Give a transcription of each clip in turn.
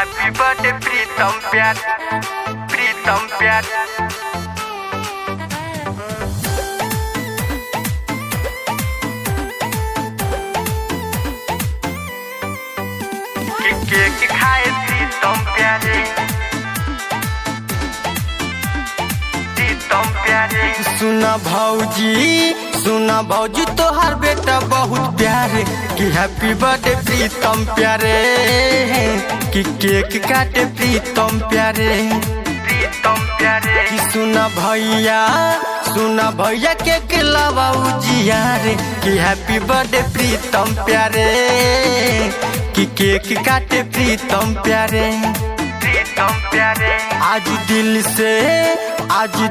Happy birthday Pritam प्यार, प्रीतम प्यार। Cake खाए प्रीतम प्यारे, प्रीतम प्यारे। सुना भौजी तोहार बेटा बहुत प्यारे कि हैप्पी बर्थडे प्रीतम प्यारे, कि केक काटे प्रीतम प्यारे, प्रीतम प्यारे। कि सुना भैया केक लावाऊ जिया रे कि हैप्पी बर्थडे प्रीतम प्यारे, कि केक काटे प्रीतम प्यारे, प्रीतम प्यारे। आज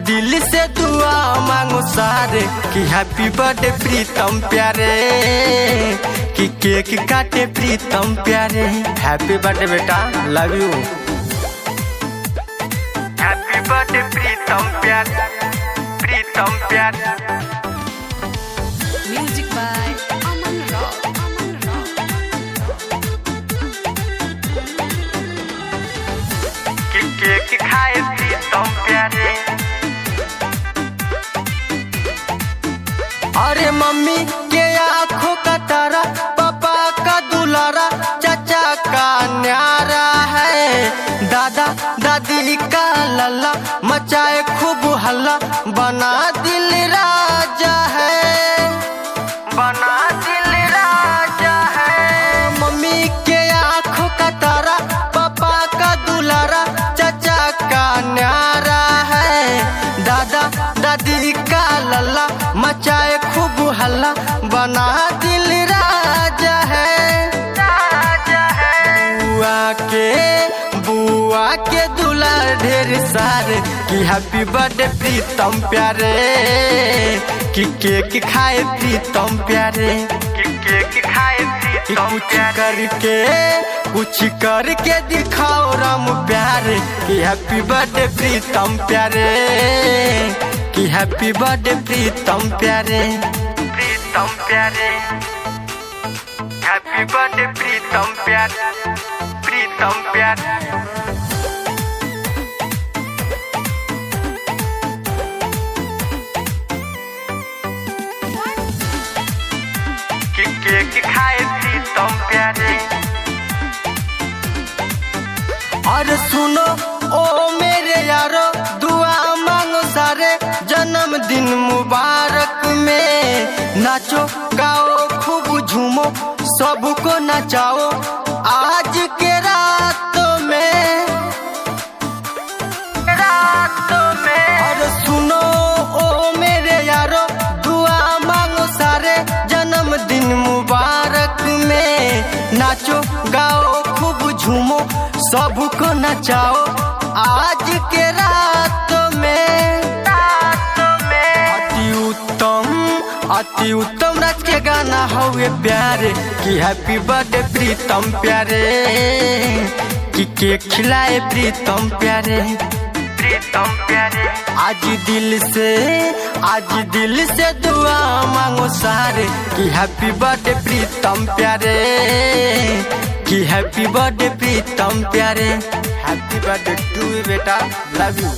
दिल से दुआ मांगो सारे कि हैप्पी बर्थडे प्रीतम प्यारे, कि केक काटे प्रीतम प्यारे। हैप्पी बर्थडे बेटा, love you. Happy birthday Pritam प्यार, प्रीतम प्यार। Music by Aman rock, Aman rock. Cake खाए प्रीतम प्यारे। अरे मम्मी के आँखों का तारा, पापा का दुलारा, चाचा का न्यारा है, दादा दादी का लल्ला, मचाए खूब हल्ला, बना दिल राजा है, बना दिल राजा है। मम्मी के आँखों का तारा, पापा का दुलारा, चाचा का न्यारा है, दादा दादी का लल्ला, मचाए खूब हल्ला, बना दिल राजा है, राजा है। बुआ के दुलार ढेर सारे कि हैप्पी बर्थडे प्रीतम प्यारे, कि केक खाए प्रीतम प्यारे, केक खाए प्रीतम प्यारे। कुछ करके दिखाओ राम प्यारे, कि हैप्पी बर्थडे प्रीतम प्यारे, कि हैप्पी बर्थडे प्रीतम प्यारे, प्रीतम प्यारे। हैप्पी बर्थडे प्रीतम प्यार, प्रीतम प्यार। केक खाए प्रीतम प्यारे। और सुनो ओ मेरे यारो, दुआ मांगो सारे, जन्मदिन मुबारक में नाचो गाओ खूब झूमो, सबको नचाओ आज के रातों में, रातों में। और सुनो ओ मेरे यारो, दुआ मांगो सारे, जन्मदिन मुबारक में नाचो गाओ खूब झूमो, सबको नचाओ आज के रातों में, रातों में। अति उत्तम राज के गाना हुए प्यारे, कि हैप्पी बर्थडे प्रीतम प्यारे, कि केक खिलाए प्रीतम प्यारे, प्रीतम प्यारे। आज दिल से दुआ मांगो सारे, कि हैप्पी बर्थडे प्रीतम प्यारे, कि हैप्पी बर्थडे प्रीतम प्यारे। हैप्पी बर्थडे टू यू बेटा, लव यू।